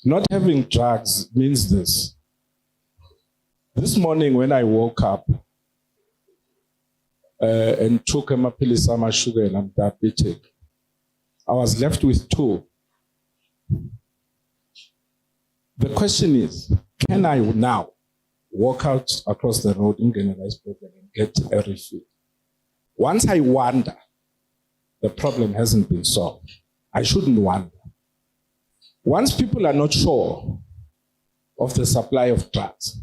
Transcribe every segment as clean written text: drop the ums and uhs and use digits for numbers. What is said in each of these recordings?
Not having drugs means this. This morning when I woke up and took a pills, sugar, and I'm diabetic, I was left with 2. The question is, can I now walk out across the road in a rice paper and get a refill? Once I wonder, the problem hasn't been solved. I shouldn't wonder. Once people are not sure of the supply of drugs,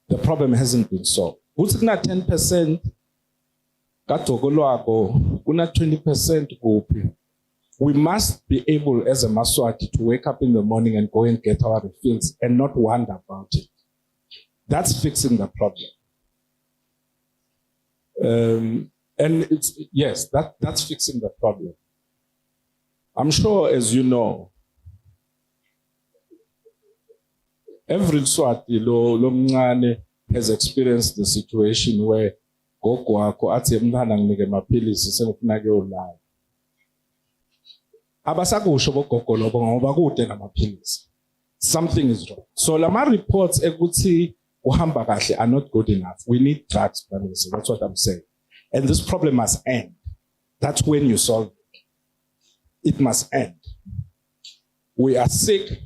the problem hasn't been solved. Who's not 10%? Kuna 20%. We must be able, as a Maswati, to wake up in the morning and go and get our refills and not wonder about it. That's fixing the problem. And it's, yes, that's fixing the problem. I'm sure, as you know, every Swati lo has experienced the situation where something is wrong. So Lama reports are not good enough. We need drugs. That's what I'm saying. And this problem must end. That's when you solve it. It must end. We are sick.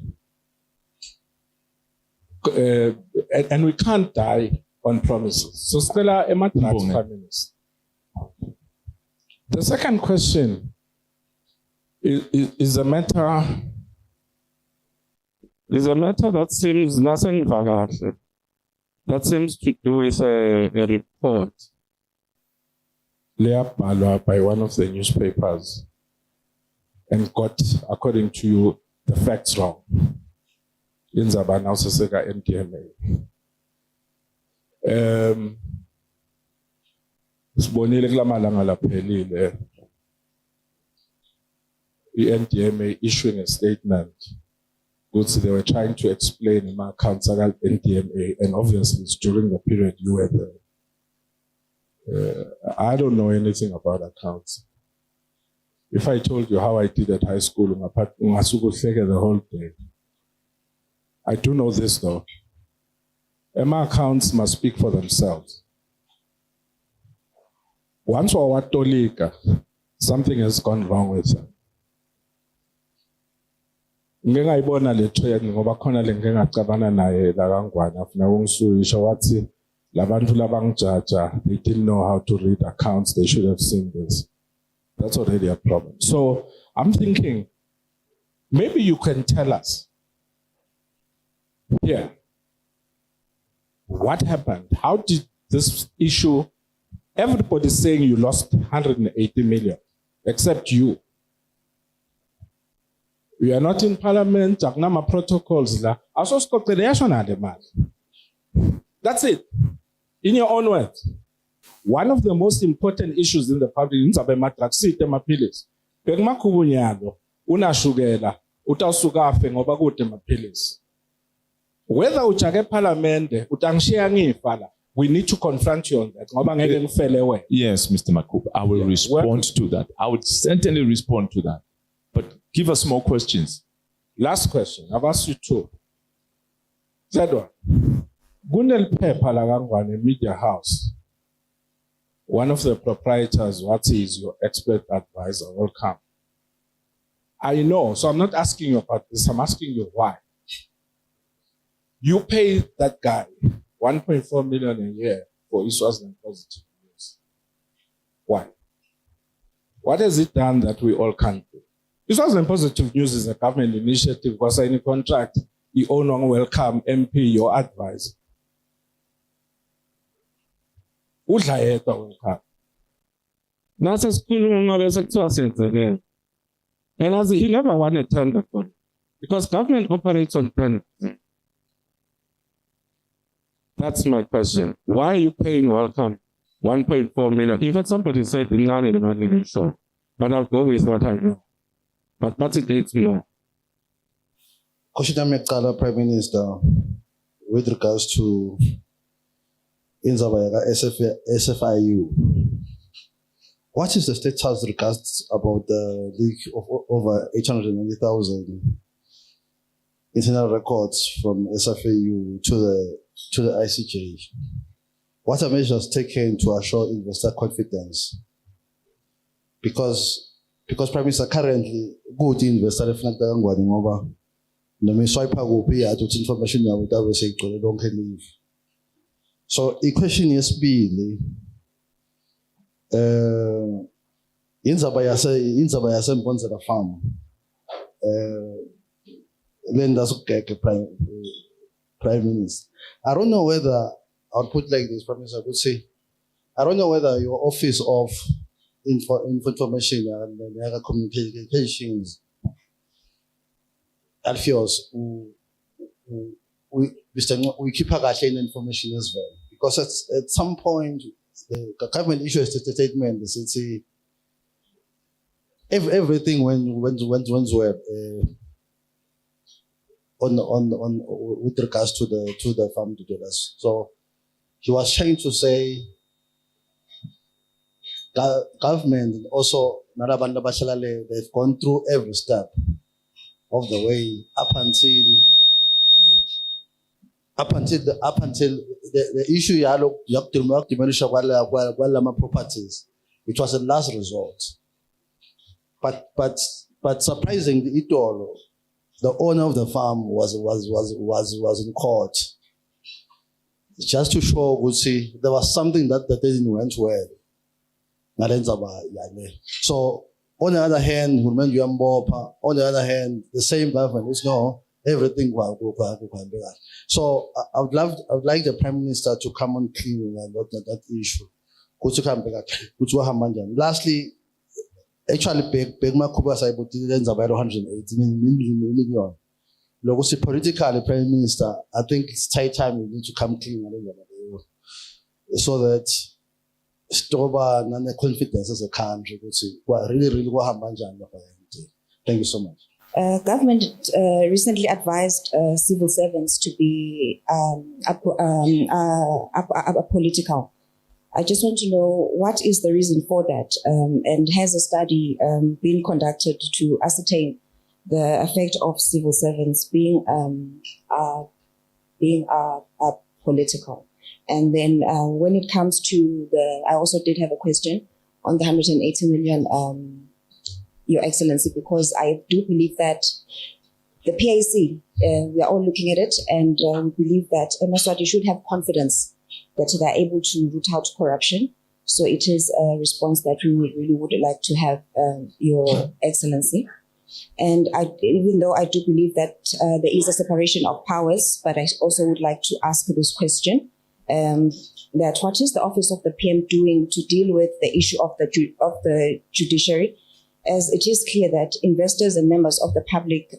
And we can't die on promises. So Stella, Prime Minister. The second question is a matter. Is a matter that seems nothing vague. That seems to do with a report. By one of the newspapers and got, according to you, the facts wrong. In Zabana Sasega NDMA. The NDMA issuing a statement. They were trying to explain in my accounts about NDMA, and obviously it's during the period you were there. I don't know anything about accounts. If I told you how I did at high school, the whole day. I do know this though. My accounts must speak for themselves. Once something has gone wrong with them. Ngengayibona le trend ngoba khona le ngengacabana naye la kangwana afuna ungisuyisha wathi labantu labangijaja, they didn't know how to read accounts, they should have seen this. That's already a problem. So I'm thinking maybe you can tell us here what happened. How did this issue, everybody's saying you lost 180 million except you. We are not in parliament, Jagnama protocols. That's it. In your own words. One of the most important issues in the public is about matraxi temapilis. Pegma kubunyado, una shugela, utasuga fe ngoba kude mapilis. Whether uchage parliament, utangshiyangi fala, we need to confront you on that. Ngoba ngeke ngifele we. Yes, Mr. Makuba, I will respond to that. I would certainly respond to that. But give us more questions. Last question. I've asked you 2. Zedwa. Gunel Pepa Lagangwane Media House. One of the proprietors, what is your expert advisor? Welcome. I know, so I'm not asking you about this. I'm asking you why. You pay that guy 1.4 million a year for Eswatini positive news. Why? What has it done that we all can't do? Eswatini positive news is a government initiative. Was any contract? You own one welcome MP, your advisor. That's a school again. And as he never won a tender for it. Because government operates on tender. That's my question. Why are you paying welcome 1.4 million? Even somebody said in none in money, so. But I'll go with what I know. But that's it, it's more. Koshita Mekala, Prime Minister, with regards to Inzabayaga SFIU, what is the status regards about the leak of over 890,000 internal records from SFAU to the ICJ. What are measures taken to assure investor confidence? Because Prime Minister currently good investor reflect ngwani ngoba noma swipe kuphi athi information yawo utabe seyigcwele lonke live. So i-question yesibili indzaba yase Mbonzela farm lenders ugege Prime Minister. I don't know whether I'll put it like this, Prime Minister, I could say I don't know whether your office of information and communications Alfios we keep kahle information as well, because at some point the government issues a statement that says everything when web on with regards to the farm detailers. So he was trying to say government also they've gone through every step of the way up until the issue properties. It was a last resort. But surprisingly, the owner of the farm was in court, just to show there was something that didn't went well. So on the other hand, on the other hand, the same government is everything will go. So I would like the Prime Minister to come on clean on that issue. Lastly, actually, Big Makuba Saiboti about 180 million. Politically, Prime Minister, I think it's tight time we need to come clean so that store confidence as a country. Really. Thank you so much. Government recently advised civil servants to be apolitical. I just want to know what is the reason for that, and has a study been conducted to ascertain the effect of civil servants being political? And then when it comes to I also did have a question on the 180 million. Your Excellency, because I do believe that the PAC, we are all looking at it, and we believe that Eswatini should have confidence that they are able to root out corruption. So it is a response that we really would like to have, Your Excellency. And even though I do believe that there is a separation of powers, but I also would like to ask this question, that what is the Office of the PM doing to deal with the issue of the judiciary, as it is clear that investors and members of the public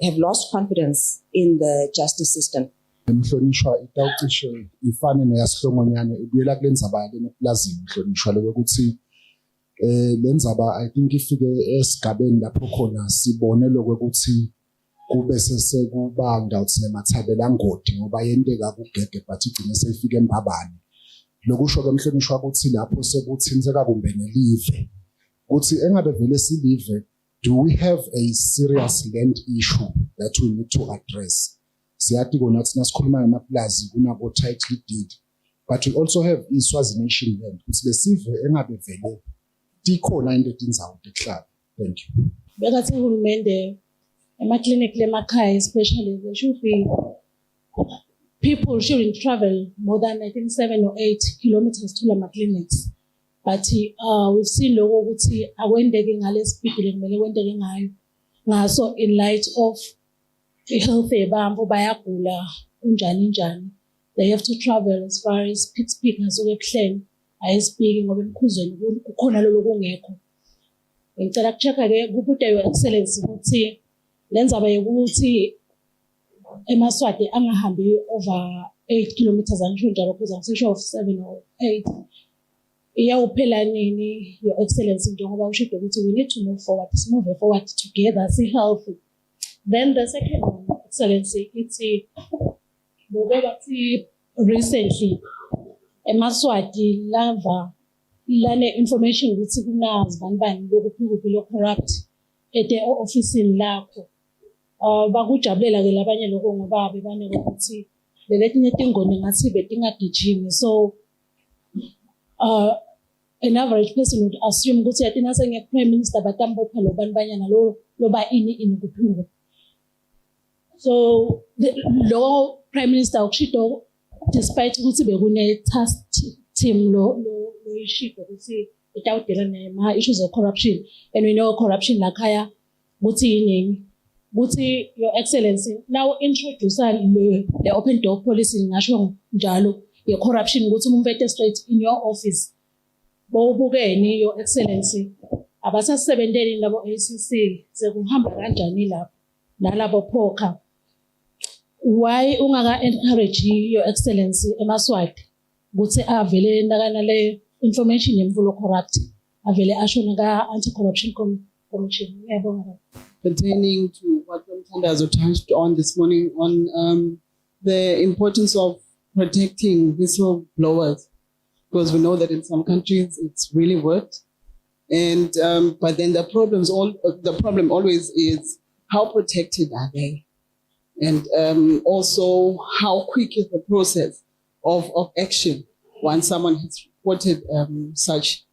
have lost confidence in the justice system. Mhlonishwa itawucishe ifane neyasihlongonyane ibuyela kulenzaba leplazini mhlonishwa lokuthi lenzaba I think ifike esigabeni lapho khona sibone lokuthi kube sesekubanga uthi nemathabela ngodi ngoba yenteka kugege but igcine seyifika eMbabane. Lokusho ke mhlonishwa ukuthi lapho sekuthinseka kumbe nelive ukuthi engabe vele silive, do we have a serious land issue that we need to address? Siyathi kona thina sikhuluma ngamaplazi kunabo title deed, but we also have iSwazi Nation land ukuthi lesive engabe vele dikhona into edinzawo ehlala. Thank you. Bekathi uhulumende ema-clinic lemakhaya especially, there should be people shouldn't travel more than I think 7 or 8 kilometers to the clinics. But we've seen logo ukuthi akwendeke ngale speed lemele kwendeke ngayo. Ngaso in light of the health ebambo bayagula unjani. They have to travel as far as Pittsburgh ngasoke ebuhleni ayispeak ngoba emkhuzweni kukhona lo kungekho. Ngicela kuchecka ke kubude Your Excellency ukuthi lenzaba yokuthi eMaswati angahambi over 8 kilometers angisho njalo kuze ngisho of 7 or 8. Iyawuphela nini Your Excellency njengoba ushido ukuthi we need to move forward together, see healthy. Then the second one, Excellency, it's recently eMaswati lane information ukuthi kunazi banibani lokuphi lo corrupt at the office lakho. bakujabulela ke labanye lokho ngoba bebane ukuthi letinye tingoni ngathi betingagijimi. So an average person would assume ukuthi yatina senge prime minister batambopha lo banibanyana lo ba ini kuphinga. So lo prime minister ukushido despite ukuthi bekune task team lo ishido ukuthi itawudela nema issues of corruption, and we know corruption lakhaya ukuthi yini. Buti, Your Excellency, now introduce the open door policy ngasho njalo ye corruption ukuthi umvete straight in your office. Bowubukeni Your Excellency, abasasebenzeli labo ACC sekuhamba kanjani lapho nalabo phokha. Why ungaka encourage Your Excellency emaswati ukuthi avele ndakana le information yemvulo corrupt avele asho naka anti-corruption commission. Ngiyabonga. Pertaining to what Mthandazo touched on this morning on the importance of protecting whistleblowers, because we know that in some countries it's really worked, and but then the problem always is how protected are they, and also how quick is the process of action once someone has reported such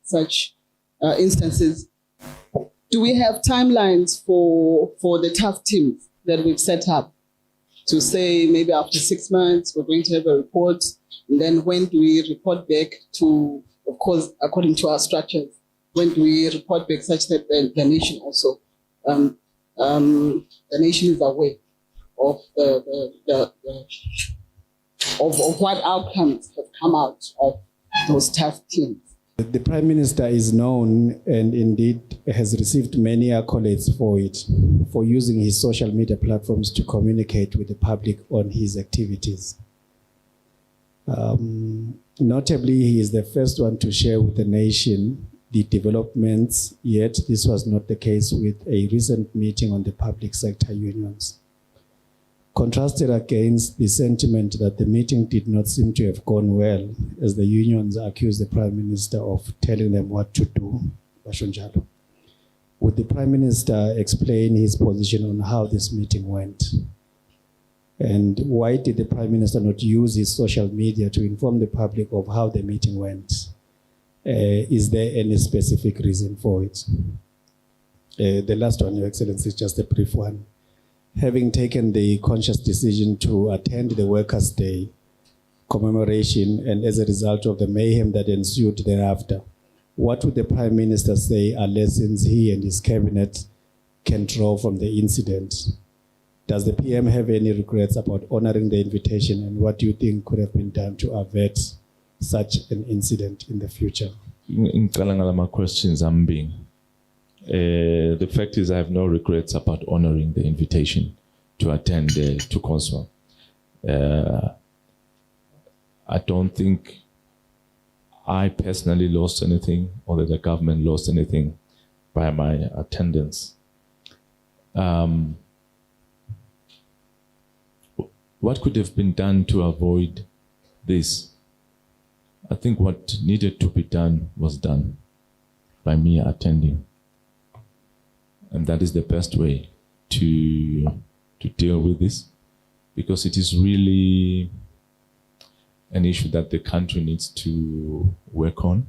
instances. Do we have timelines for the task teams that we've set up to say maybe after 6 months we're going to have a report, and then when do we report back to, of course, according to our structures, when do we report back such that the nation also, the nation is aware of of what outcomes have come out of those task teams? The Prime Minister is known and indeed has received many accolades for it, for using his social media platforms to communicate with the public on his activities. Notably, he is the first one to share with the nation the developments, yet this was not the case with a recent meeting on the public sector unions. Contrasted against the sentiment that the meeting did not seem to have gone well, as the unions accused the Prime Minister of telling them what to do. Would the Prime Minister explain his position on how this meeting went? And why did the Prime Minister not use his social media to inform the public of how the meeting went? Is there any specific reason for it? The last one, Your Excellency, is just a brief one. Having taken the conscious decision to attend the Workers' Day commemoration, and as a result of the mayhem that ensued thereafter, what would the Prime Minister say are lessons he and his cabinet can draw from the incident? Does the PM have any regrets about honoring the invitation, and what do you think could have been done to avert such an incident in the future? My questions I'm being. The fact is I have no regrets about honoring the invitation to attend to Consul. I don't think I personally lost anything or that the government lost anything by my attendance. What could have been done to avoid this? I think what needed to be done was done by me attending. And that is the best way to deal with this, because it is really an issue that the country needs to work on.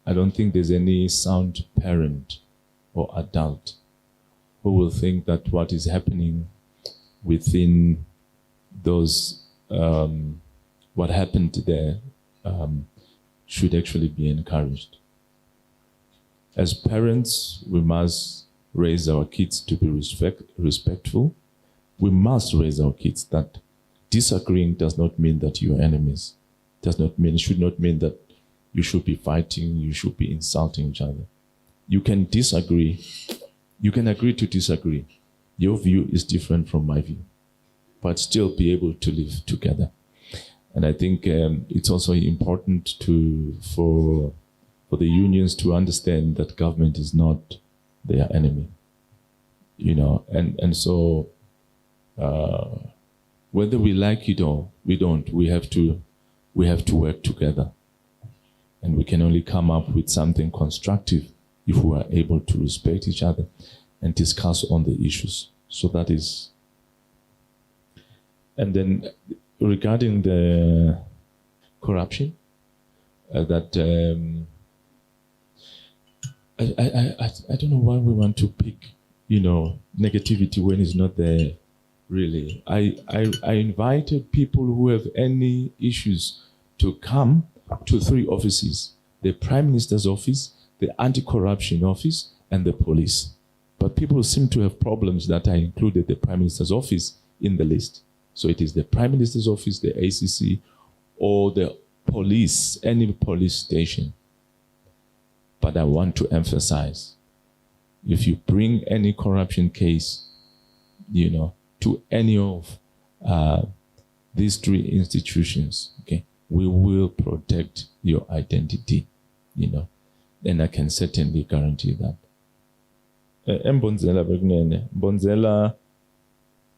I don't think there's any sound parent or adult who will think that what is happening within those, what happened there, should actually be encouraged. As parents, we must raise our kids to be respectful. We must raise our kids that disagreeing does not mean that you're enemies. Should not mean that you should be fighting, you should be insulting each other. You can disagree. You can agree to disagree. Your view is different from my view, but still be able to live together. And I think it's also important for the unions to understand that government is not their enemy, and so whether we like it or we don't, we have to work together, and we can only come up with something constructive if we are able to respect each other and discuss on the issues. So that is. And then regarding the corruption, I don't know why we want to pick, negativity when it's not there. Really, I invited people who have any issues to come to 3 offices: the Prime Minister's office, the Anti-Corruption Office, and the police. But people seem to have problems that I included the Prime Minister's office in the list. So it is the Prime Minister's office, the ACC, or the police, any police station. But I want to emphasize, if you bring any corruption case, to any of these 3 institutions, okay, we will protect your identity, and I can certainly guarantee that. Mbonzela Begnene. Mbonzela,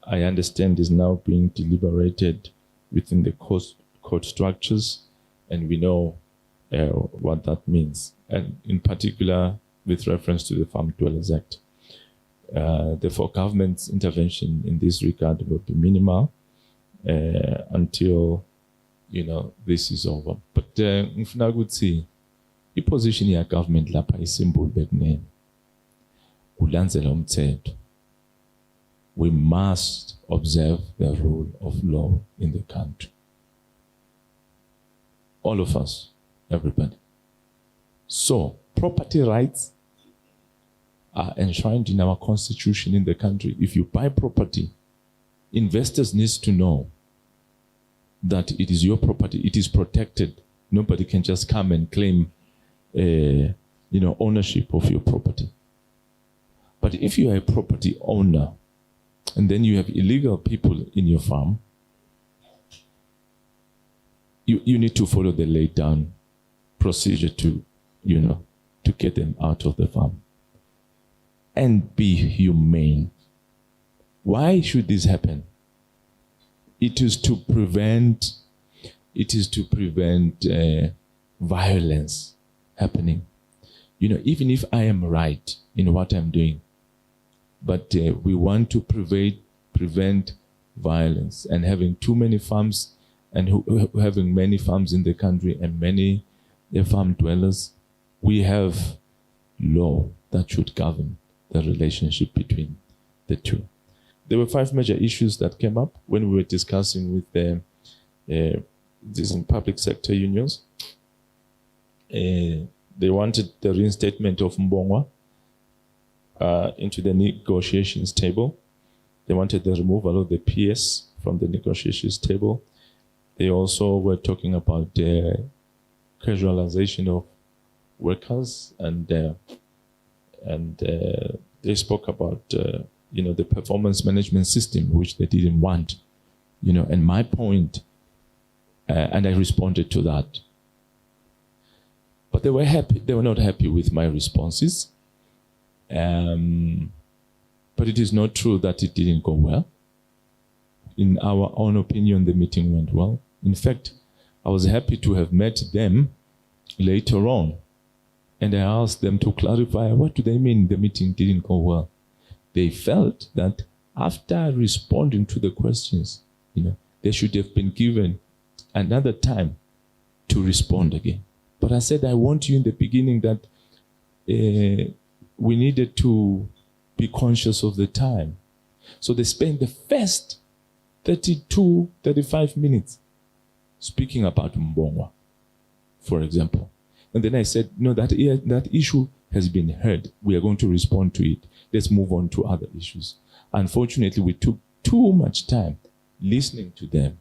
I understand, is now being deliberated within the court structures, and we know what that means, and in particular with reference to the Farm Dwellers Act. Therefore, government's intervention in this regard will be minimal until, this is over. But ngifuna ukuthi i-position ya government lapha isimple bekunene. Kulandzela umthetho. We must observe the rule of law in the country. All of us, everybody. So, property rights are enshrined in our constitution in the country. If you buy property, investors need to know that it is your property, it is protected. Nobody can just come and claim ownership of your property. But if you are a property owner and then you have illegal people in your farm, you need to follow the laid down procedure to get them out of the farm. And be humane. Why should this happen? It is to prevent violence happening. Even if I am right in what I'm doing, but we want to prevent violence, and having too many farms and having many farms in the country and many farm dwellers, we have law that should govern the relationship between the two. There were 5 major issues that came up when we were discussing with these public sector unions. They wanted the reinstatement of Mbongwa into the negotiations table. They wanted the removal of the PS from the negotiations table. They also were talking about the casualization of workers, and they spoke about the performance management system, which they didn't want. And my point, and I responded to that. But they were happy. They were not happy with my responses. But it is not true that it didn't go well. In our own opinion, the meeting went well. In fact, I was happy to have met them later on. And I asked them to clarify, what do they mean the meeting didn't go well? They felt that after responding to the questions, they should have been given another time to respond again. But I said, I want you in the beginning that we needed to be conscious of the time. So they spent the first 35 minutes speaking about Mbongwa, for example. And then I said, no, that issue has been heard. We are going to respond to it. Let's move on to other issues. Unfortunately, we took too much time listening to them.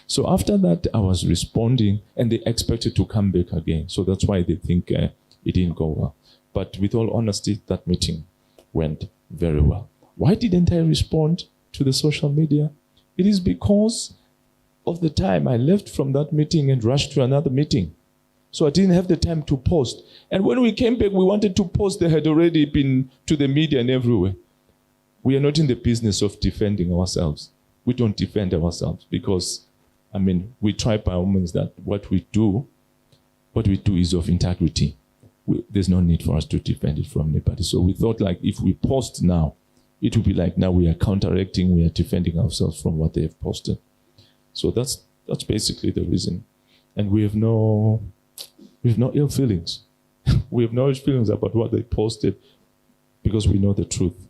So after that, I was responding, and they expected to come back again. So that's why they think it didn't go well. But with all honesty, that meeting went very well. Why didn't I respond to the social media? It is because of the time. I left from that meeting and rushed to another meeting. So I didn't have the time to post. And when we came back, we wanted to post. They had already been to the media and everywhere. We are not in the business of defending ourselves. We don't defend ourselves because, we try by all means that what we do is of integrity. there's no need for us to defend it from anybody. So we thought like if we post now, it would be like now we are counteracting, we are defending ourselves from what they have posted. So that's basically the reason. And we have no ill feelings. We have no ill feelings about what they posted because we know the truth.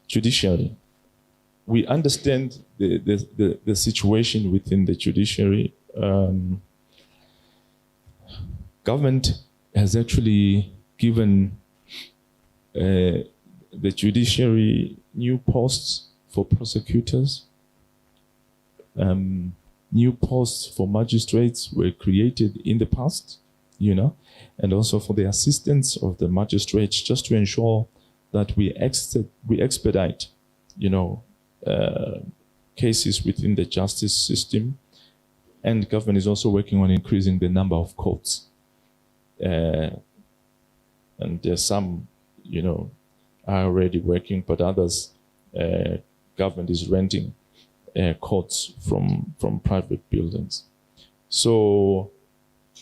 Judiciary. We understand the situation within the judiciary. Government has actually given the judiciary new posts for prosecutors. New posts for magistrates were created in the past, and also for the assistants of the magistrates, just to ensure that we expedite, cases within the justice system. And government is also working on increasing the number of courts. And there's some, are already working, but others, government is renting courts from private buildings. So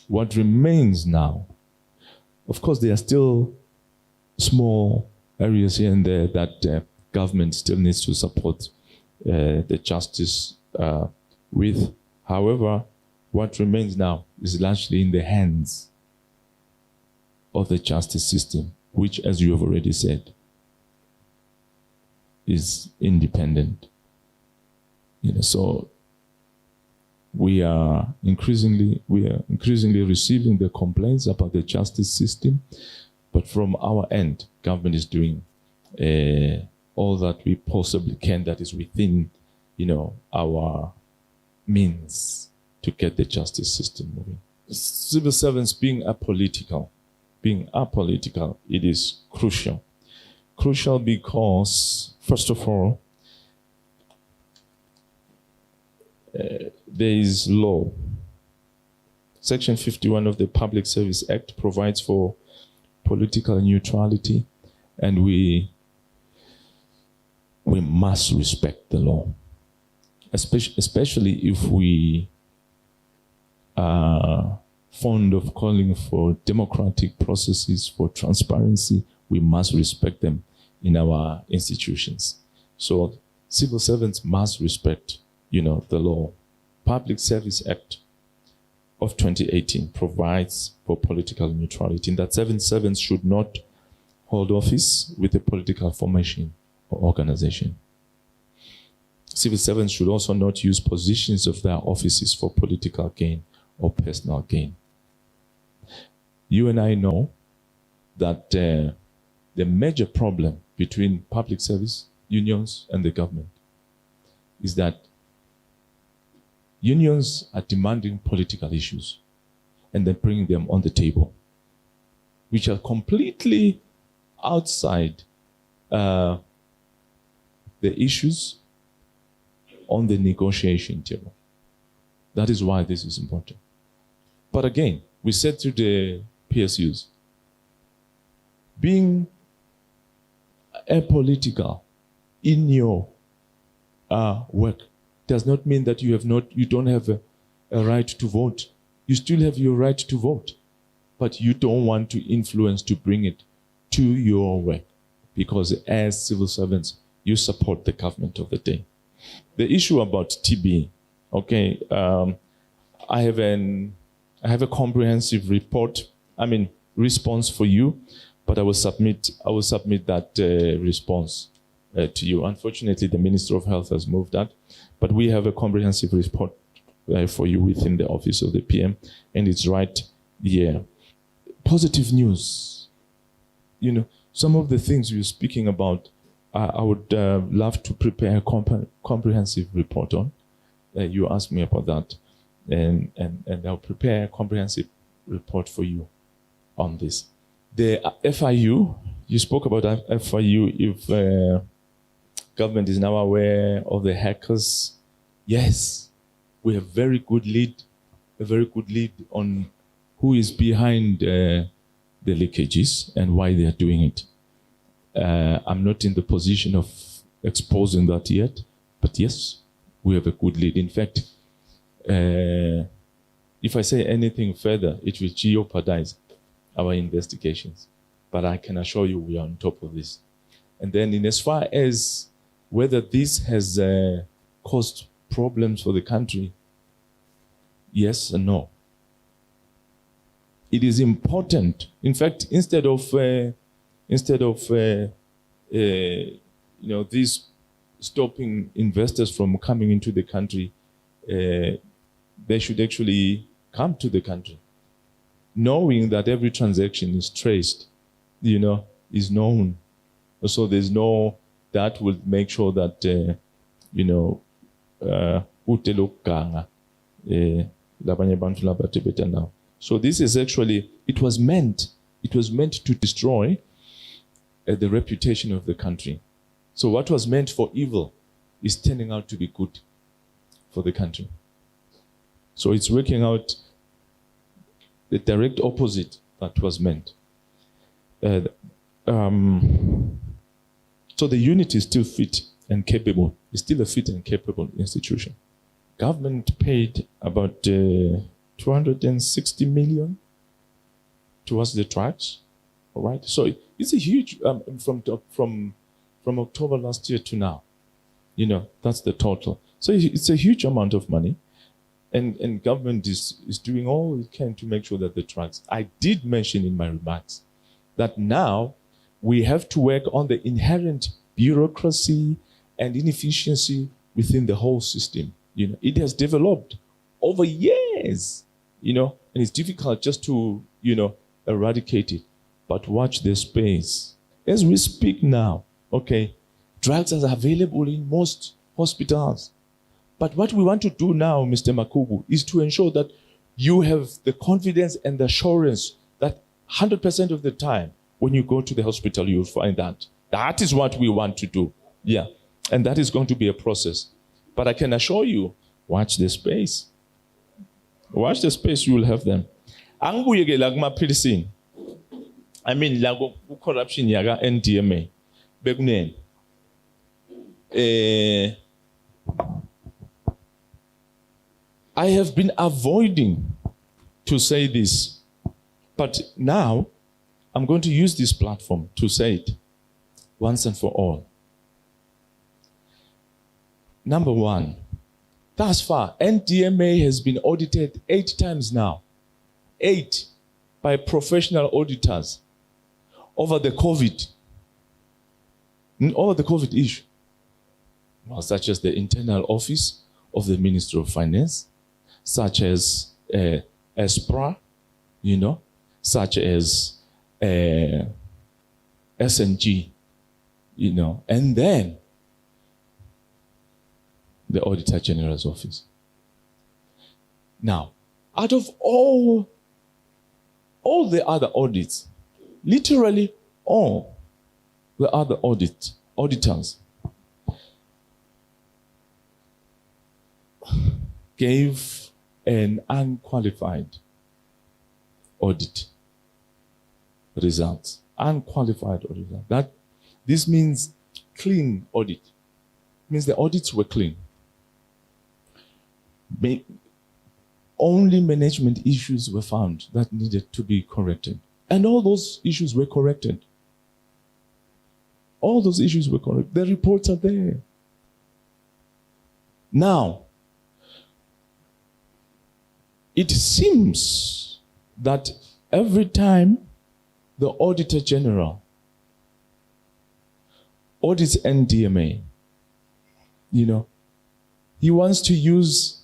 what remains now, of course, there are still small areas here and there that government still needs to support the justice with. However, what remains now is largely in the hands of the justice system, which, as you have already said, is independent. So we are increasingly receiving the complaints about the justice system, but from our end, government is doing all that we possibly can, that is within, our means to get the justice system moving. Civil servants being apolitical, it is crucial. Crucial because, first of all, there is law. Section 51 of the Public Service Act provides for political neutrality, and we must respect the law, especially if we are fond of calling for democratic processes, for transparency. We must respect them in our institutions. So civil servants must respect, the law. Public Service Act of 2018 provides for political neutrality, in that civil servants should not hold office with a political formation or organization. Civil servants should also not use positions of their offices for political gain or personal gain. You and I know that the major problem between public service unions and the government is that unions are demanding political issues and then bringing them on the table, which are completely outside the issues on the negotiation table. That is why this is important. But again, we said to the PSUs, being apolitical in your work does not mean that you don't have a right to vote. You still have your right to vote, but you don't want to influence to bring it to your work, because as civil servants, you support the government of the day. The issue about TB, okay, I have a comprehensive response for you, but I will submit that response to you. Unfortunately, the Minister of Health has moved that, but we have a comprehensive report for you within the office of the PM, and it's right here. Positive news. Some of the things you're speaking about, I would love to prepare a comprehensive report on. You asked me about that, and I'll prepare a comprehensive report for you on this. The FIU, you spoke about FIU, if government is now aware of the hackers. Yes, we have a very good lead on who is behind the leakages and why they are doing it. I'm not in the position of exposing that yet, but yes, we have a good lead. In fact, if I say anything further, it will jeopardize our investigations. But I can assure you we are on top of this. And then in as far as whether this has caused problems for the country, yes and no. It is important. In fact, instead of this stopping investors from coming into the country, they should actually come to the country, knowing that every transaction is traced, is known. So there's no, that will make sure that, so this is actually, it was meant to destroy the reputation of the country. So what was meant for evil is turning out to be good for the country. So it's working out the direct opposite that was meant. So the unit is still fit and capable. It's still a fit and capable institution. Government paid about 260 million towards the tracks. All right. So it's a huge from October last year to now. That's the total. So it's a huge amount of money. And government is doing all it can to make sure that the tracks. I did mention in my remarks that now we have to work on the inherent bureaucracy and inefficiency within the whole system. It has developed over years, and it's difficult just to, eradicate it. But watch the space. As we speak now, okay, drugs are available in most hospitals. But what we want to do now, Mr. Makubu, is to ensure that you have the confidence and the assurance that 100% of the time, when you go to the hospital, you'll find that. That is what we want to do. Yeah. And that is going to be a process. But I can assure you, watch the space. Watch the space, you will have them. I mean, corruption yaga NDMA. I have been avoiding to say this, but now I'm going to use this platform to say it once and for all. Number one, thus far, NDMA has been audited 8 times now. 8 by professional auditors over the COVID issue. Well, such as the internal office of the Ministry of Finance, such as ESPRA, such as SNG, and then the Auditor General's office. Now, out of all the other audits, literally all the other auditors gave an unqualified audit results. Unqualified audit. This means clean audit. It means the audits were clean. Only management issues were found that needed to be corrected. And all those issues were corrected. All those issues were corrected. The reports are there. Now, it seems that every time the Auditor General audits NDMA, he wants to use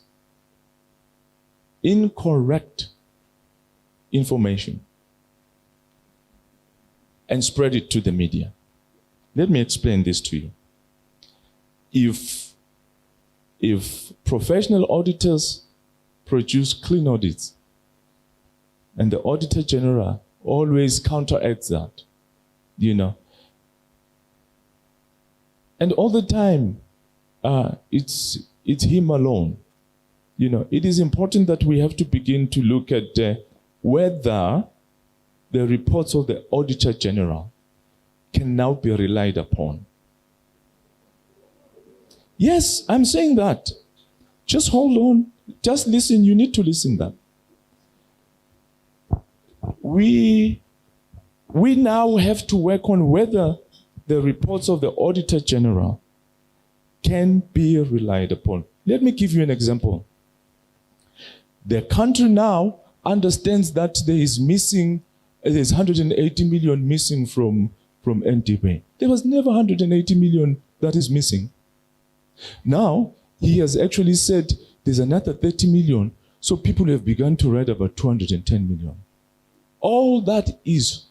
incorrect information and spread it to the media. Let me explain this to you. If professional auditors produce clean audits, and the Auditor General always counteracts that, and all the time, it's him alone. It is important that we have to begin to look at whether the reports of the Auditor General can now be relied upon. Yes, I'm saying that. Just hold on. Just listen. You need to listen that. We now have to work on whether the reports of the Auditor General can be relied upon. Let me give you an example. The country now understands that there's 180 million missing from NDMA. There was never 180 million that is missing. Now, he has actually said there's another 30 million, so people have begun to write about 210 million. All that is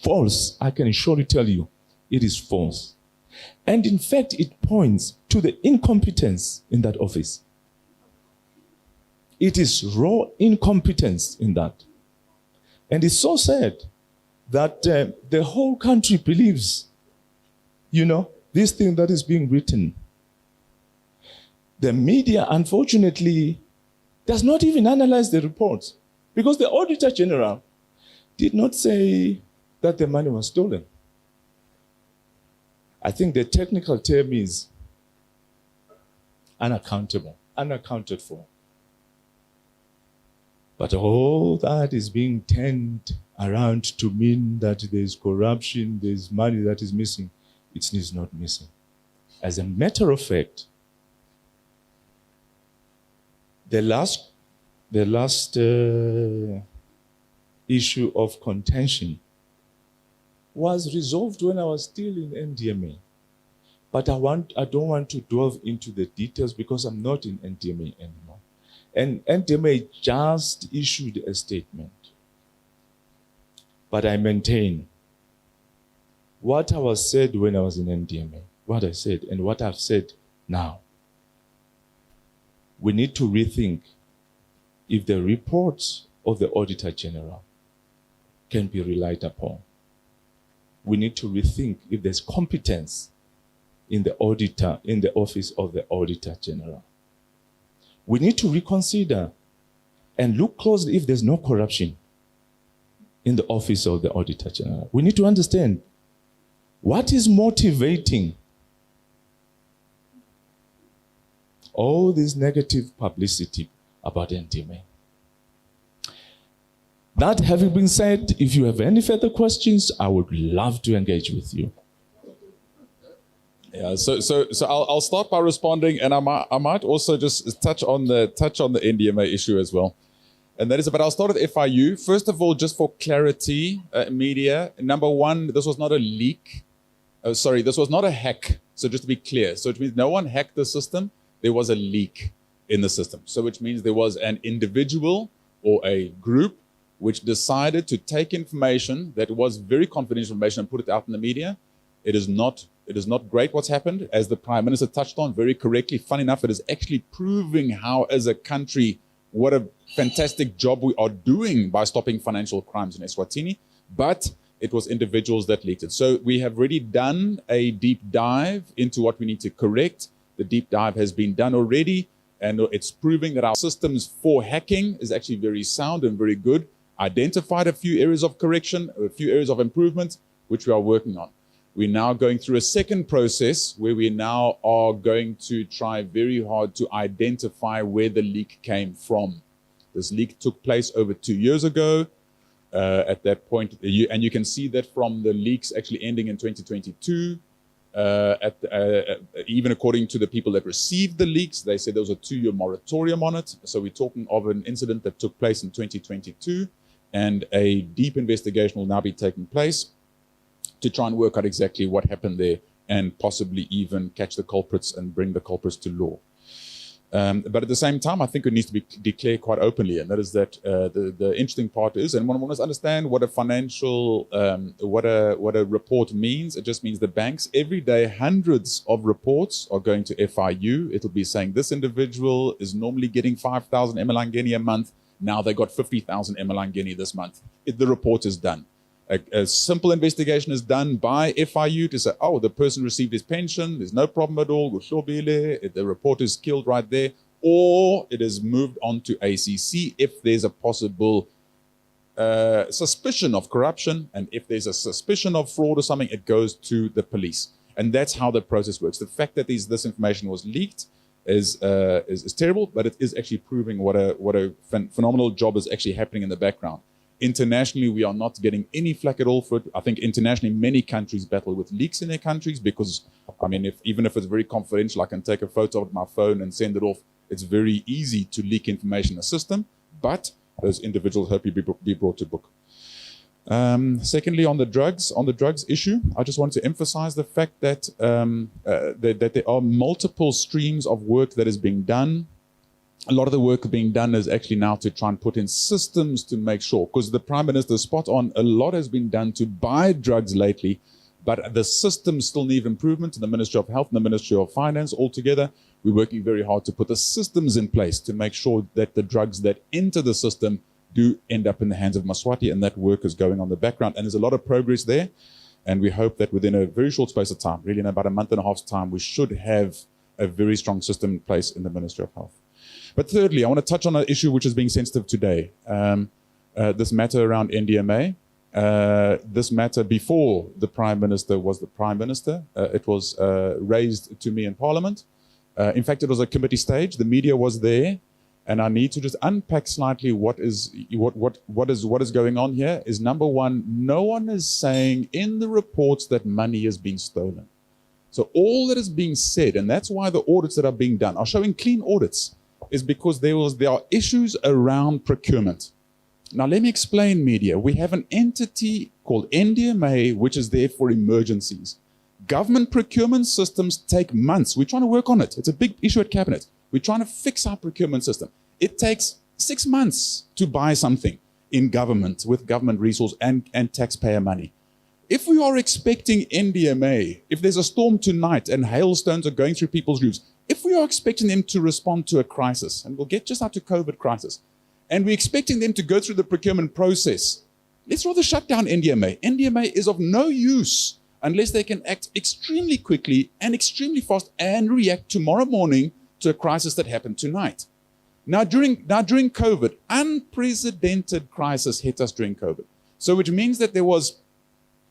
false. I can surely tell you, it is false. And in fact, it points to the incompetence in that office. It is raw incompetence in that. And it's so sad that the whole country believes, this thing that is being written. The media, unfortunately, does not even analyze the reports, because the Auditor General did not say that the money was stolen. I think the technical term is unaccountable, unaccounted for. But all that is being turned around to mean that there's corruption, there's money that is missing. It is not missing. As a matter of fact, the last issue of contention was resolved when I was still in NDMA. But I don't want to delve into the details because I'm not in NDMA anymore. And NDMA just issued a statement. But I maintain what I was said when I was in NDMA, what I said and what I've said now. We need to rethink if the reports of the Auditor General can be relied upon. We need to rethink if there's competence in the office of the Auditor General. We need to reconsider and look closely if there's no corruption in the office of the Auditor General. We need to understand what is motivating all this negative publicity about NDMA. That having been said, if you have any further questions, I would love to engage with you. Yeah, so I'll start by responding, and I might also just touch on the NDMA issue as well. And that is, but I'll start with FIU. First of all, just for clarity, media, number one, this was not a leak. This was not a hack. So just to be clear, so it means no one hacked the system. There was a leak in the system. So which means there was an individual or a group which decided to take information that was very confidential information and put it out in the media. It is not great what's happened, as the Prime Minister touched on very correctly. Funny enough, it is actually proving how, as a country, what a fantastic job we are doing by stopping financial crimes in Eswatini. But it was individuals that leaked it. So we have already done a deep dive into what we need to correct. The deep dive has been done already, and it's proving that our systems for hacking is actually very sound and very good. Identified a few areas of correction, a few areas of improvement, which we are working on. We're now going through a second process where we now are going to try very hard to identify where the leak came from. This leak took place over 2 years ago. At that point, and you can see that from the leaks actually ending in 2022. Even according to the people that received the leaks, they said there was a 2-year moratorium on it. So we're talking of an incident that took place in 2022, and a deep investigation will now be taking place to try and work out exactly what happened there and possibly even catch the culprits and bring the culprits to law. But at the same time, I think it needs to be declared quite openly, and that is that the interesting part is, and one must understand what a financial, what a report means. It just means the banks, every day, hundreds of reports are going to FIU. It'll be saying this individual is normally getting 5,000 emalangeni a month. Now they got 50,000 emalangeni this month. The report is done. A simple investigation is done by FIU to say, oh, the person received his pension, there's no problem at all, the report is killed right there, or it is moved on to ACC if there's a possible suspicion of corruption, and if there's a suspicion of fraud or something, it goes to the police. And that's how the process works. The fact that this information was leaked is terrible, but it is actually proving what a phenomenal job is actually happening in the background. Internationally, we are not getting any flack at all for it. I think internationally, many countries battle with leaks in their countries because, I mean, even if it's very confidential, I can take a photo of my phone and send it off. It's very easy to leak information in the system, but those individuals hope to be brought to book. Secondly, on the drugs issue, I just want to emphasize the fact that that there are multiple streams of work that is being done. A lot of the work being done is actually now to try and put in systems to make sure, because the Prime Minister is spot on, a lot has been done to buy drugs lately, but the systems still need improvement in the Ministry of Health and the Ministry of Finance altogether. We're working very hard to put the systems in place to make sure that the drugs that enter the system do end up in the hands of Eswatini, and that work is going on in the background. And there's a lot of progress there. And we hope that within a very short space of time, really in about a month and a half's time, we should have a very strong system in place in the Ministry of Health. But thirdly, I want to touch on an issue which is being sensitive today. This matter around NDMA. This matter before the Prime Minister was the Prime Minister. It was raised to me in Parliament. In fact, it was a committee stage. The media was there. And I need to just unpack slightly what is going on here. Is number one, no one is saying in the reports that money has been stolen. So all that is being said, and that's why the audits that are being done are showing clean audits, is because there are issues around procurement. Now let me explain, media. We have an entity called NDMA, which is there for emergencies. Government procurement systems take months. We're trying to work on it. It's a big issue at Cabinet. We're trying to fix our procurement system. It takes 6 months to buy something in government with government resource and taxpayer money. If we are expecting NDMA, if there's a storm tonight and hailstones are going through people's roofs, if we are expecting them to respond to a crisis, and we'll get just out to COVID crisis, and we're expecting them to go through the procurement process, let's rather shut down NDMA. NDMA is of no use unless they can act extremely quickly and extremely fast and react tomorrow morning to a crisis that happened tonight. Now during COVID, unprecedented crisis hit us during COVID. So which means that there was,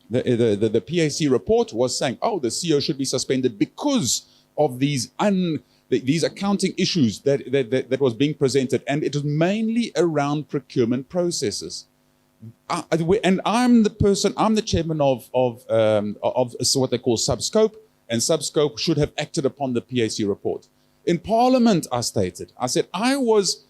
the PAC report was saying, oh, the CEO should be suspended because of these accounting issues that was being presented. And it was mainly around procurement processes. And I'm the chairman of what they call Subscope, and Subscope should have acted upon the PAC report. In Parliament, I said, I was,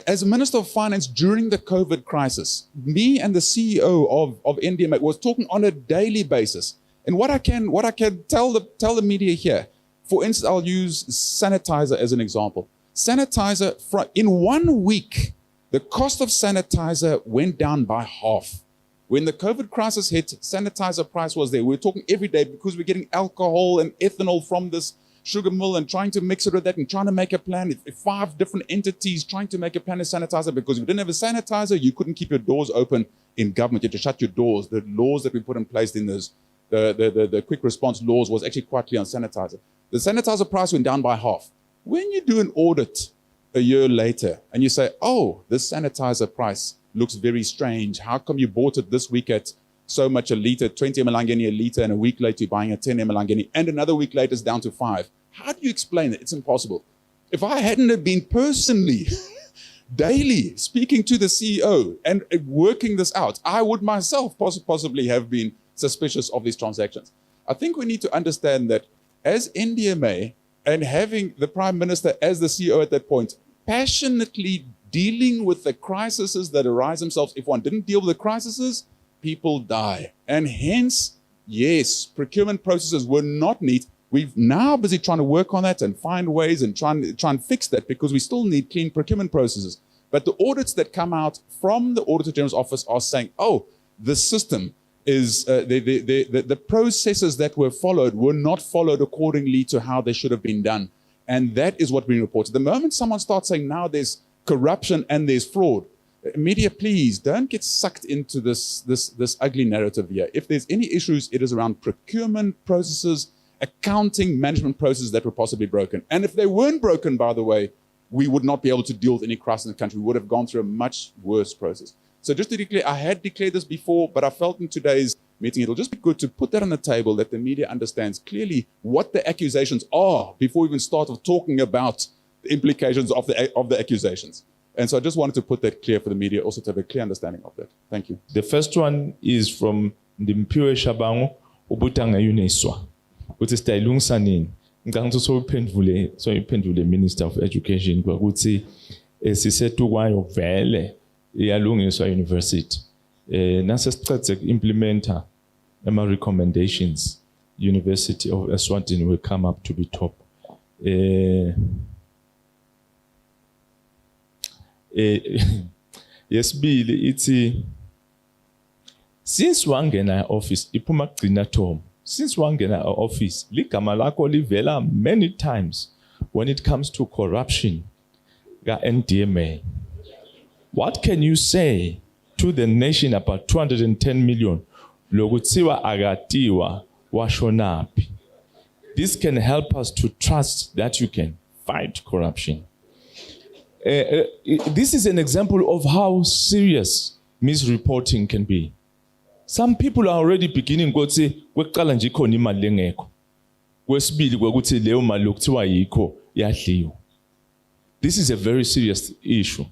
as a Minister of Finance during the COVID crisis, me and the CEO of NDMA was talking on a daily basis. And what I can tell the media here, for instance, I'll use sanitizer as an example. Sanitizer, in 1 week, the cost of sanitizer went down by half. When the COVID crisis hit, sanitizer price was there. We were talking every day because we're getting alcohol and ethanol from this sugar mill and trying to mix it with that and trying to make a plan. 5 different entities trying to make a plan of sanitizer, because if you didn't have a sanitizer, you couldn't keep your doors open in government. You had to shut your doors. The laws that we put in place in those, the quick response laws was actually quite clear on sanitizer. The sanitizer price went down by half. When you do an audit a year later and you say, oh, this sanitizer price looks very strange. How come you bought it this week at so much a litre, 20 mlangeni a litre, and a week later you're buying a 10 mlangeni, and another week later it's down to 5. How do you explain it? It's impossible. If I hadn't have been personally, daily speaking to the CEO and working this out, I would myself possibly have been suspicious of these transactions. I think we need to understand that as NDMA, and having the Prime Minister as the CEO at that point, passionately dealing with the crises that arise themselves. If one didn't deal with the crises, people die. And hence, yes, procurement processes were not neat. We're now busy trying to work on that and find ways and try and fix that, because we still need clean procurement processes. But the audits that come out from the Auditor General's office are saying, oh, the system is, the processes that were followed were not followed accordingly to how they should have been done. And that is what we reported. The moment someone starts saying now there's corruption and there's fraud, media, please don't get sucked into this ugly narrative here. If there's any issues, it is around procurement processes, accounting, management processes that were possibly broken. And if they weren't broken, by the way, we would not be able to deal with any crisis in the country. We would have gone through a much worse process. So just to declare, I had declared this before, but I felt in today's meeting, it'll just be good to put that on the table, that the media understands clearly what the accusations are before we even start of talking about the implications of the accusations. And so I just wanted to put that clear for the media, also to have a clear understanding of that. Thank you. The first one is from Ndimpiwe Shabango, ubutanga yuneswa. Uthi sitayilungisa nini? Ngicela so iphendule Minister of Education ukuthi sisethu kwayo vele iyalungiswa university. Nase sicede implementer ama recommendations. University of Eswatini will come up to the top. Yesibili ithi since wangena office iphuma kugcina Tom. Since wangena office ligama lakho livela many times when it comes to corruption ga NDMA. What can you say to the nation about 210 million lokuthiwa akatiwa washonapi? This can help us to trust that you can fight corruption. This is an example of how serious misreporting can be. Some people are already beginning ukuthi kweqala nje ikhona imali lengekho. Kwesibili kwekuthi leyo mali lokuthiwa yikho yadliwa. This is a very serious issue.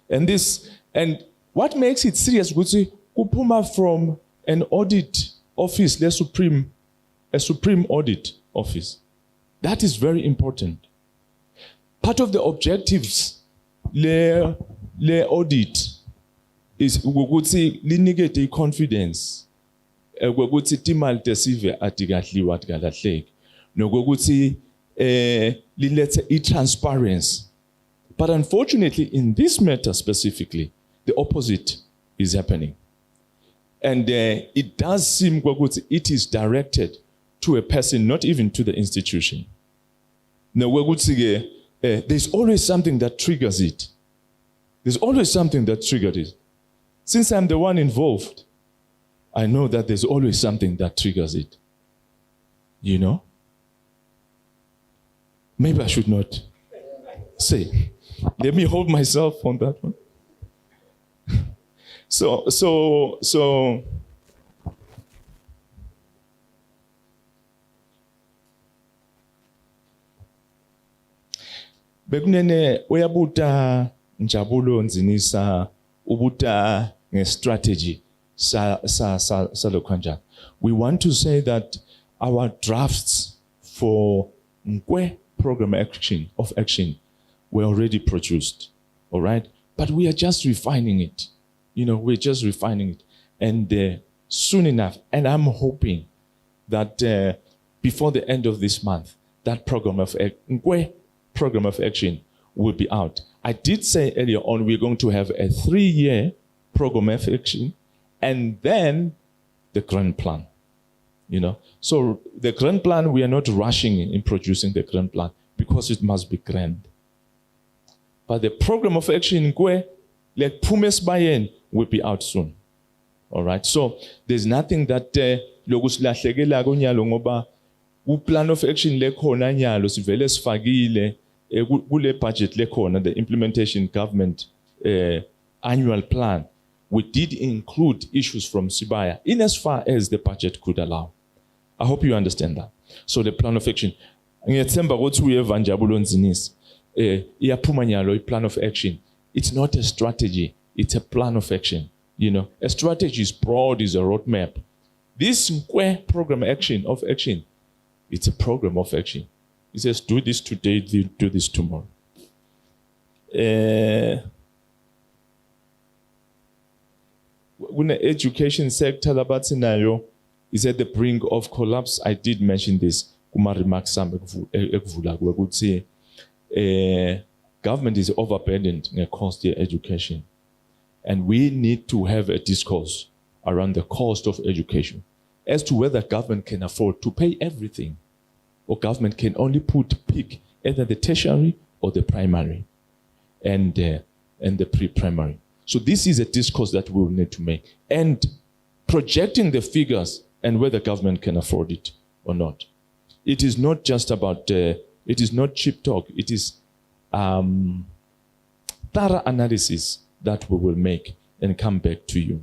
And what makes it serious ukuthi kuphuma from an audit office, a supreme audit office. That is very important. Part of the objectives le audit is ukuthi linikete confidence ukuthi timali tesive atikadliwa atikalahleki nokuthi lilethe transparency. But unfortunately in this matter specifically the opposite is happening. And it does seem ukuthi it is directed to a person, not even to the institution. Now there's always something that triggers it. There's always something that triggered it. Since I'm the one involved, I know that there's always something that triggers it. You know? Maybe I should not say. Let me hold myself on that one. So bekunene uyabuta Njabulo Nzinisa ubuta strategy sa kanjani. We want to say that our drafts for Nkwe program of action were already produced, all right? But we are just refining it. You know, we're just refining it. And soon enough, and I'm hoping that before the end of this month, that Nkwe program of action will be out. I did say earlier on we're going to have a 3-year program of action and then the grand plan. You know, so the grand plan, we are not rushing in producing the grand plan because it must be grand. But the program of action, like Pumes Bayen, will be out soon. All right. So there's nothing that plan of action lekhona nyalo sivele sifakile kule budget lekhona, the implementation government annual plan. We did include issues from Sibaya in as far as the budget could allow. I hope you understand that. So the plan of action. Ngiyethemba ukuthi uyeva Njabulo Nzinisa iyaphuma nyalo i-plan of action. It's not a strategy, it's a plan of action. You know, a strategy is broad, is a roadmap. This Nkwe program of action, it's a program of action. It says, do this today, do this tomorrow. When the education sector labatsinayo is at the brink of collapse, I did mention this. Government is overburdened in cost of education. And we need to have a discourse around the cost of education as to whether government can afford to pay everything, or government can only pick either the tertiary or the primary and the pre-primary. So this is a discourse that we will need to make, and projecting the figures and whether government can afford it or not. It is not just about, it is not cheap talk. It is thorough analysis that we will make and come back to you.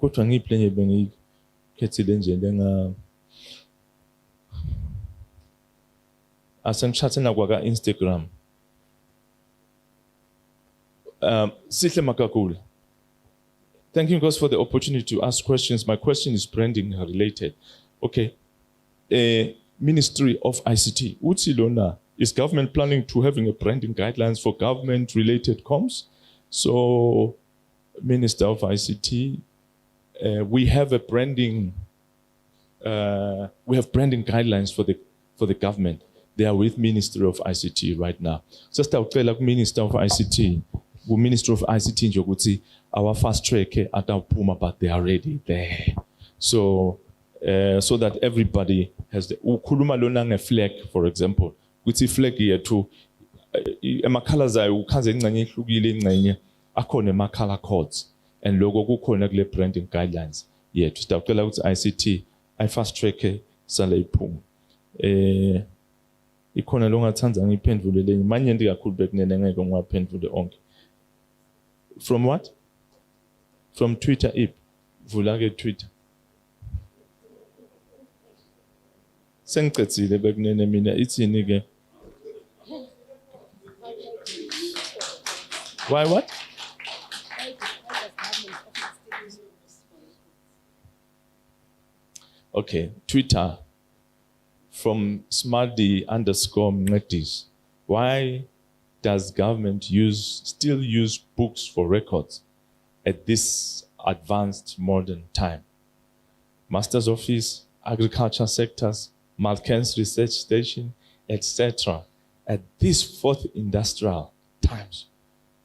Kodwa ngiplenye bengikhethile nje lenga asengichatha kwa Instagram. Sihle Makakula. Thank you guys for the opportunity to ask questions. My question is branding related. Okay. Ministry of ICT. Utsilona, is government planning to having a branding guidelines for government related comms? So, Minister of ICT, we have a branding. We have branding guidelines for the government. They are with Ministry of ICT right now. Just like Minister of ICT, Minister of ICT njokuthi our fast track at our Puma, but they are already there. So that everybody has the ukhuluma lona nge-flag, for example. Kuthi flag yethu ama-colors ayo ukhanze ingxenye ehlukile ingxenye akhona ama-color codes and lokho kukhona kule branding guidelines yethu. Sitacela ukuthi ICT i-fast track sale iphuma. Ikhona longathanza ngiphendvule lenye manje ndi kakhulu bekunene ngeke ngiwaphendvule onke. From what? From Twitter app. Vula ke Twitter. Sengicedzile bekunene mina ithini ke? Why what? Okay, Twitter from smarty_Mnedis. Why does government still use books for records at this advanced modern time? Master's office, agriculture sectors, Malken's research station, etc. At these fourth industrial times,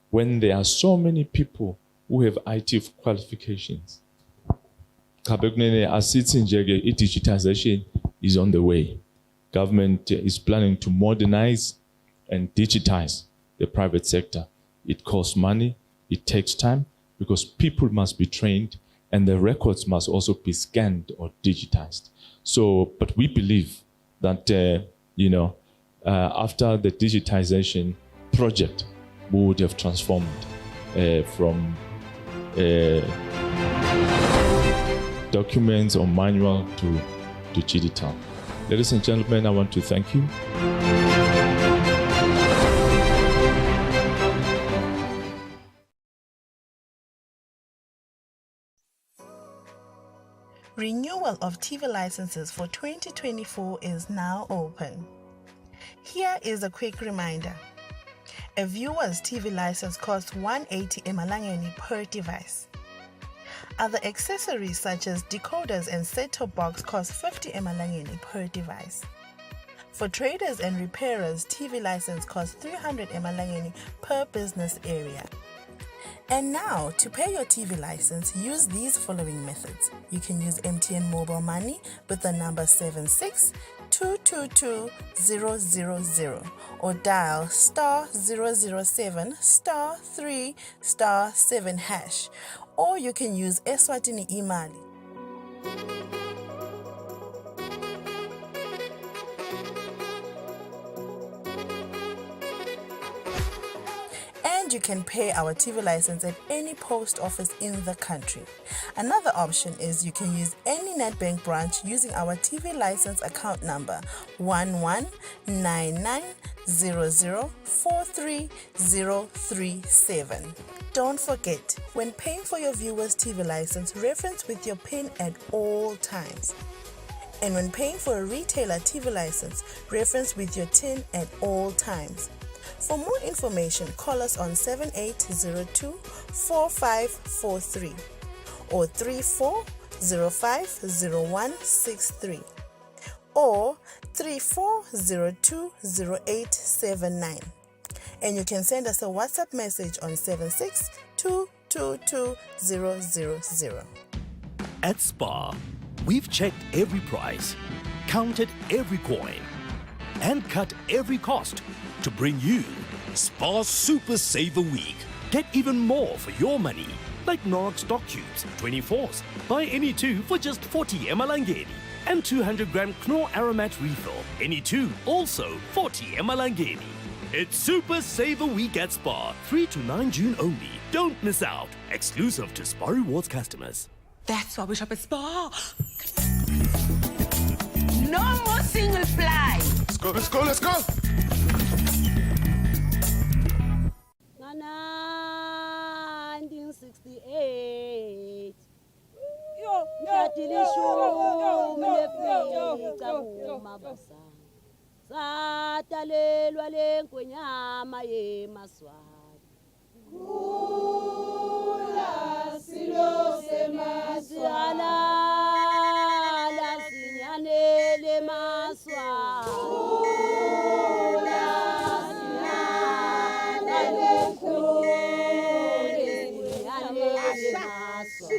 when there are so many people who have IT qualifications. Digitization is on the way. Government is planning to modernize and digitize the private sector. It costs money, it takes time, because people must be trained and the records must also be scanned or digitized. So, but we believe that, after the digitization project, we would have transformed from documents or manual to digital. Ladies and gentlemen, I want to thank you. Renewal of TV licenses for 2024 is now open. Here is a quick reminder. A viewer's TV license costs 180 emalangeni per device. Other accessories such as decoders and set-top box cost 50 emalangeni per device. For traders and repairers, TV license costs 300 emalangeni per business area. And now, to pay your TV license, use these following methods. You can use MTN Mobile Money with the number 76222000 or dial *007 *3 *7#, or you can use Eswatini Imali. You can pay our TV license at any post office in the country. Another option is you can use any NetBank branch using our TV license account number 119900430037. Don't forget, when paying for your viewer's TV license, reference with your PIN at all times. And when paying for a retailer TV license, reference with your TIN at all times. For more information, call us on 7802-4543 or 34050163 or 34020879. And you can send us a WhatsApp message on 762222000. At SPAR, we've checked every price, counted every coin, and cut every cost to bring you SPAR Super Saver Week. Get even more for your money, like Norok stock cubes, 24s. Buy any two for just 40 emalangeni. And 200 gram Knorr Aromat refill, any two, also 40 emalangeni. It's Super Saver Week at SPAR, 3 to 9 June only. Don't miss out. Exclusive to Spar Rewards customers. That's why we shop at Spar. No more single fly. Let's go, let's go, let's go. 1968. Ngiyadilishumi lefica kumabasa. Satalelwa lenkwenyama yemaswati. Kula silo semaswati. La sinyanele maswati. Kula sinyanele maswati.